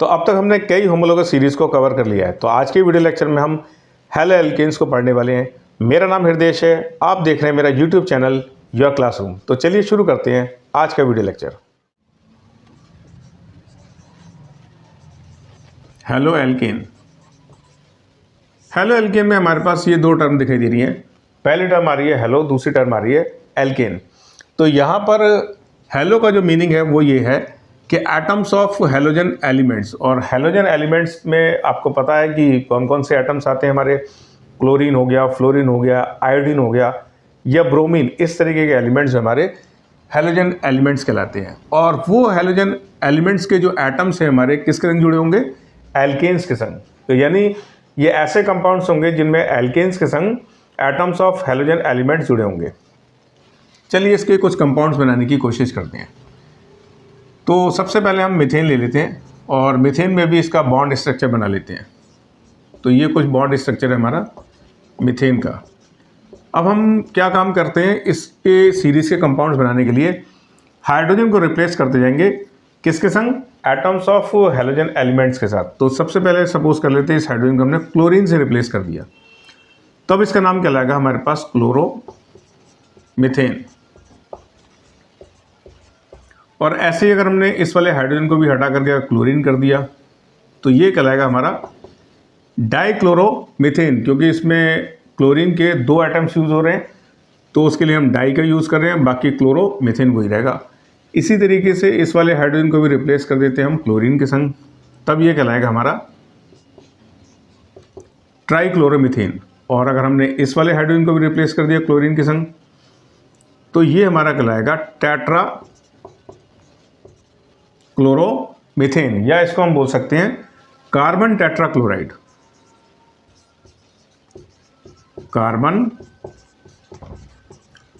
तो अब तक हमने कई होमोलॉगस सीरीज़ को कवर कर लिया है। तो आज के वीडियो लेक्चर में हम हेलो एल्केन्स को पढ़ने वाले हैं। मेरा नाम हृदेश है, आप देख रहे हैं मेरा यूट्यूब चैनल योर क्लासरूम। तो चलिए शुरू करते हैं आज का video lecture. Halo alkane. Halo alkane में हमारे पास ये दो टर्म दिखाई दे रही हैं। पहली टर्म आ रही है हेलो, दूसरी टर्म आ रही है एल्केन। तो यहाँ पर हेलो का जो मीनिंग है वो ये है कि एटम्स ऑफ हेलोजन एलिमेंट्स। और हेलोजन एलिमेंट्स में आपको पता है कि कौन कौन से एटम्स आते हैं हमारे। क्लोरीन हो गया, फ्लोरीन हो गया, आयोडीन हो गया या ब्रोमीन, इस तरीके के एलिमेंट्स हमारे हेलोजन एलिमेंट्स कहलाते हैं। और वो हेलोजन एलिमेंट्स के जो एटम्स हैं हमारे किसके संग जुड़े होंगे? एल्केन्स के संग। तो यानी ये ऐसे कंपाउंड्स होंगे जिनमें एल्केन्स के संग एटम्स ऑफ हेलोजन एलिमेंट्स जुड़े होंगे। चलिए इसके कुछ कंपाउंड्स बनाने की कोशिश करते हैं। तो सबसे पहले हम मीथेन ले लेते हैं और मीथेन में भी इसका बॉन्ड स्ट्रक्चर बना लेते हैं। तो ये कुछ बॉन्ड स्ट्रक्चर है हमारा मीथेन का। अब हम क्या काम करते हैं, इसके सीरीज़ के कंपाउंड्स बनाने के लिए हाइड्रोजन को रिप्लेस करते जाएंगे किसके संग? एटम्स ऑफ हेलोजन एलिमेंट्स के साथ। तो सबसे पहले सपोज कर लेते हैं इस हाइड्रोजन को हमने क्लोरीन से रिप्लेस कर दिया, तब इसका नाम क्या लगेगा हमारे पास? Chloro methane. और ऐसे ही अगर हमने इस वाले हाइड्रोजन को भी हटा करके क्लोरीन कर दिया तो ये कहलाएगा हमारा डाइक्लोरोमीथेन, क्योंकि इसमें क्लोरीन के दो एटम्स यूज़ हो रहे हैं तो उसके लिए हम डाई का यूज़ कर रहे हैं, बाकी क्लोरोमीथेन वही रहेगा। इसी तरीके से इस वाले हाइड्रोजन को भी रिप्लेस कर देते हैं हम क्लोरीन के संग, तब ये कहलाएगा हमारा ट्राइक्लोरोमीथेन। और अगर हमने इस वाले हाइड्रोजन को भी रिप्लेस कर दिया क्लोरीन के संग तो ये हमारा कहलाएगा टेट्रा क्लोरोमीथेन, या इसको हम बोल सकते हैं कार्बन टेट्राक्लोराइड। Carbon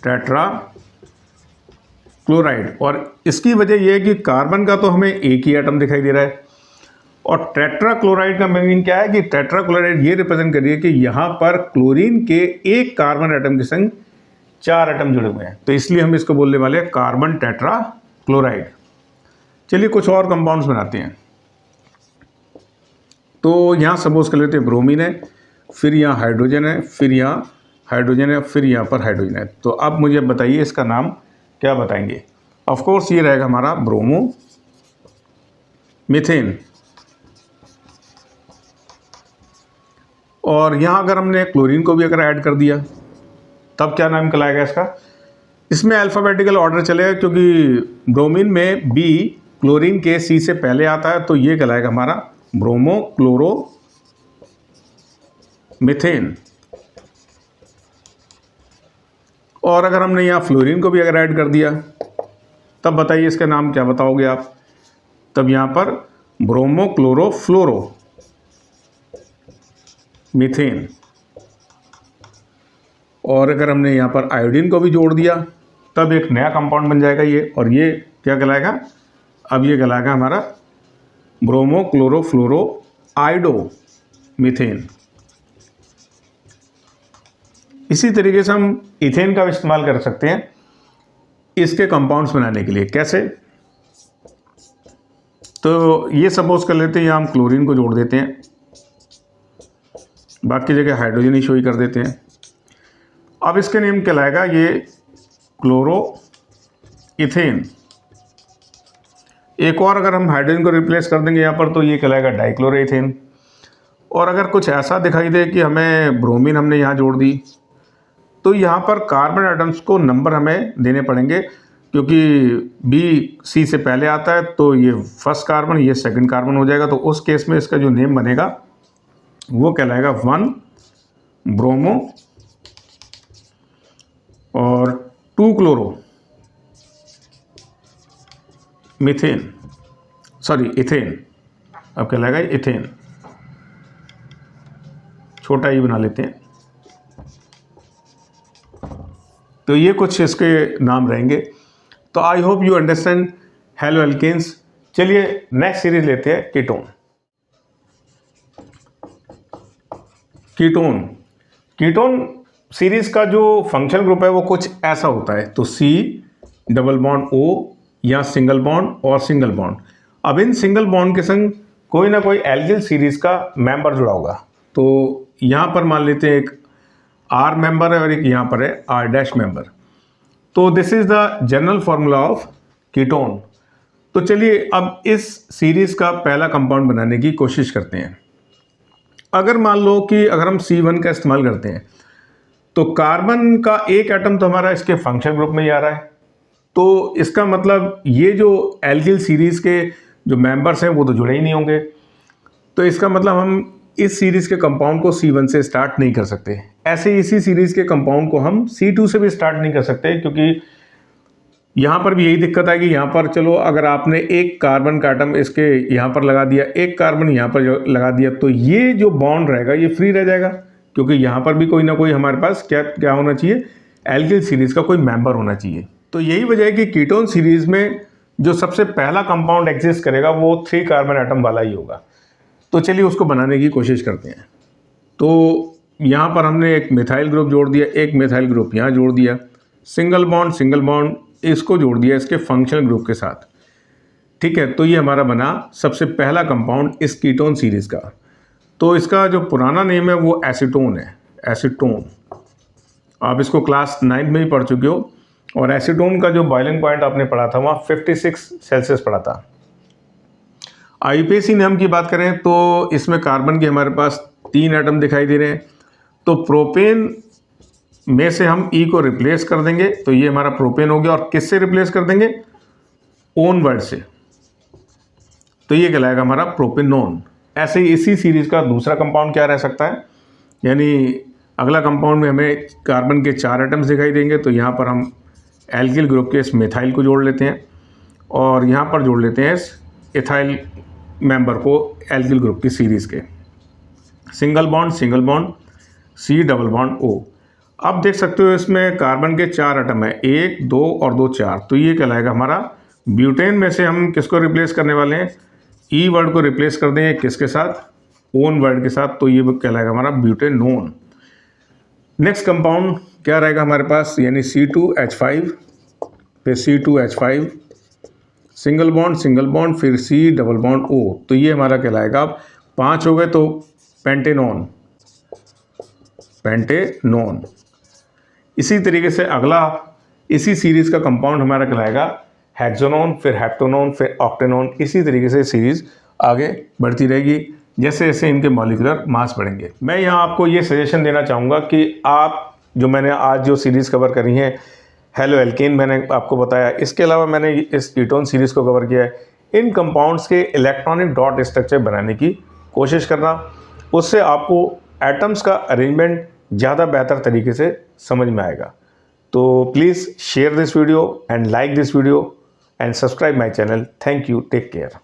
tetrachloride. और इसकी वजह यह है कि कार्बन का तो हमें एक ही एटम दिखाई दे रहा है और टेट्राक्लोराइड का मीनिंग क्या है कि टेट्राक्लोराइड ये रिप्रेजेंट कर रही है कि यहाँ पर क्लोरीन के एक कार्बन एटम के संग चार एटम जुड़े हुए हैं, तो इसलिए हम इसको बोलने वाले हैं कार्बन टेट्राक्लोराइड। चलिए कुछ और कंपाउंड्स बनाते हैं। तो यहाँ सपोज कर लेते हैं ब्रोमीन है, फिर यहाँ हाइड्रोजन है, फिर यहाँ हाइड्रोजन है, फिर यहाँ पर हाइड्रोजन है। तो अब मुझे बताइए इसका नाम क्या बताएंगे? ऑफ कोर्स ये रहेगा हमारा ब्रोमो मीथेन। और यहाँ अगर हमने क्लोरीन को भी अगर ऐड कर दिया तब क्या नाम कहलाएगा इसका? इसमें अल्फ़ाबेटिकल ऑर्डर चलेगा, क्योंकि ब्रोमीन में बी क्लोरीन के सी से पहले आता है, तो ये कहलाएगा हमारा ब्रोमो क्लोरो मीथेन। और अगर हमने यहाँ फ्लोरीन को भी अगर ऐड कर दिया तब बताइए इसका नाम क्या बताओगे आप? तब यहाँ पर ब्रोमो क्लोरो फ्लोरो मीथेन। और अगर हमने यहाँ पर आयोडीन को भी जोड़ दिया तब एक नया कंपाउंड बन जाएगा ये, और ये क्या कहलाएगा? अब ये कहलाएगा हमारा ब्रोमो क्लोरो फ्लोरो आयोडो मीथेन। इसी तरीके से हम इथेन का इस्तेमाल कर सकते हैं इसके कंपाउंड्स बनाने के लिए। कैसे? तो ये सपोज कर लेते हैं यहाँ हम क्लोरीन को जोड़ देते हैं, बाकी जगह हाइड्रोजन ही शो ही कर देते हैं। अब इसके नेम कहलाएगा ये क्लोरो इथेन। एक और अगर हम हाइड्रोजन को रिप्लेस कर देंगे यहाँ पर तो ये कहलाएगा डाइक्लोरोइथेन। और अगर कुछ ऐसा दिखाई दे कि हमें ब्रोमीन हमने यहाँ जोड़ दी तो यहाँ पर कार्बन एटम्स को नंबर हमें देने पड़ेंगे, क्योंकि बी सी से पहले आता है तो ये फर्स्ट कार्बन, ये सेकंड कार्बन हो जाएगा। तो उस केस में इसका जो नेम बनेगा वो कहलाएगा 1 ब्रोमो और 2 क्लोरो मीथेन, सॉरी इथेन। अब कहलाएगा इथेन, छोटा ही बना लेते हैं। तो ये कुछ इसके नाम रहेंगे। तो I hope you understand haloalkanes. चलिए नेक्स्ट सीरीज लेते हैं कीटोन। कीटोन सीरीज का जो फंक्शनल ग्रुप है वो कुछ ऐसा होता है। तो सी डबल बॉन्ड ओ या सिंगल बॉन्ड और सिंगल बॉन्ड। अब इन सिंगल बॉन्ड के संग कोई ना कोई एल्किल सीरीज़ का मेंबर जुड़ा होगा। तो यहाँ पर मान लेते हैं एक R मेंबर है और एक यहाँ पर है R डैश मेंबर। तो this is the general formula of ketone. तो चलिए अब इस सीरीज़ का पहला कंपाउंड बनाने की कोशिश करते हैं। अगर मान लो कि अगर हम C1 का इस्तेमाल करते हैं तो कार्बन का एक एटम तो हमारा इसके फंक्शन ग्रुप में ही आ रहा है। तो इसका मतलब ये जो एल्किल सीरीज़ के जो मेंबर्स हैं वो तो जुड़े ही नहीं होंगे। तो इसका मतलब हम इस सीरीज़ के कंपाउंड को C1 से स्टार्ट नहीं कर सकते। ऐसे इसी सीरीज़ के कंपाउंड को हम C2 से भी स्टार्ट नहीं कर सकते, क्योंकि यहाँ पर भी यही दिक्कत है कि यहाँ पर चलो अगर आपने एक कार्बन का एटम इसके यहाँ पर लगा दिया, एक कार्बन यहाँ पर लगा दिया, तो ये जो बॉन्ड रहेगा ये फ्री रह जाएगा, क्योंकि यहाँ पर भी कोई ना कोई हमारे पास क्या होना चाहिए, एल्किल सीरीज़ का कोई मेंबर होना चाहिए। तो यही वजह है कि कीटोन सीरीज़ में जो सबसे पहला कंपाउंड एग्जिस्ट करेगा वो 3 कार्बन एटम वाला ही होगा। तो चलिए उसको बनाने की कोशिश करते हैं। तो यहाँ पर हमने एक मिथाइल ग्रुप जोड़ दिया, एक मिथाइल ग्रुप यहाँ जोड़ दिया, सिंगल बॉन्ड इसको जोड़ दिया इसके फंक्शनल ग्रुप के साथ। ठीक है, तो ये हमारा बना सबसे पहला कंपाउंड इस कीटोन सीरीज़ का। तो इसका जो पुराना नेम है वो एसीटोन है, एसीटोन। आप इसको क्लास 9 में ही पढ़ चुके हो। और एसीटोन का जो बॉइलिंग पॉइंट आपने पढ़ा था वहाँ 56 सेल्सियस पढ़ा था। आईयूपीएसी नाम की बात करें तो इसमें कार्बन के हमारे पास 3 एटम दिखाई दे रहे हैं। तो प्रोपेन में से हम ई को रिप्लेस कर देंगे, तो ये हमारा प्रोपेन हो गया। और किससे रिप्लेस कर देंगे? ओन वर्ड से, तो ये कहलाएगा हमारा प्रोपेनोन। ऐसे ही इसी सीरीज का दूसरा कंपाउंड क्या रह सकता है, यानी अगला कंपाउंड में हमें कार्बन के 4 एटम्स दिखाई देंगे। तो यहाँ पर हम एल्किल ग्रुप के इस मिथाइल को जोड़ लेते हैं और यहाँ पर जोड़ लेते हैं इस इथाइल मेंबर को एल्किल ग्रुप की सीरीज़ के। Single bond C double bond O। अब देख सकते हो इसमें कार्बन के 4 एटम है, 1 2 और 2 4। तो ये कहलाएगा हमारा ब्यूटेन। में से हम किसको रिप्लेस करने वाले हैं? ई वर्ड को रिप्लेस कर देंगे किसके साथ? ओन वर्ड के साथ। तो ये कहलाएगा हमारा ब्यूटेनोन। नेक्स्ट कंपाउंड क्या रहेगा हमारे पास, यानी C2H5, फिर C2H5, सिंगल बॉन्ड, फिर C डबल बॉन्ड O। तो ये हमारा कहलाएगा, अब 5 हो गए तो पेंटेनोन। इसी तरीके से अगला इसी सीरीज़ का कंपाउंड हमारा कहलाएगा हेक्सोनोन, फिर हेप्टोनोन, फिर ऑक्टेनोन। इसी तरीके से सीरीज़ आगे बढ़ती रहेगी जैसे जैसे इनके मॉलिक्यूलर मास बढ़ेंगे। मैं यहाँ आपको ये सजेशन देना चाहूँगा कि आप जो मैंने आज जो सीरीज़ कवर करी है हेलो एल्केन मैंने आपको बताया, इसके अलावा मैंने इस कीटोन सीरीज़ को कवर किया है। इन कंपाउंड्स के इलेक्ट्रॉनिक डॉट स्ट्रक्चर बनाने की कोशिश करना, उससे आपको एटम्स का अरेंजमेंट ज़्यादा बेहतर तरीके से समझ में आएगा। तो please share this video and like this video and subscribe my channel. Thank you, take care.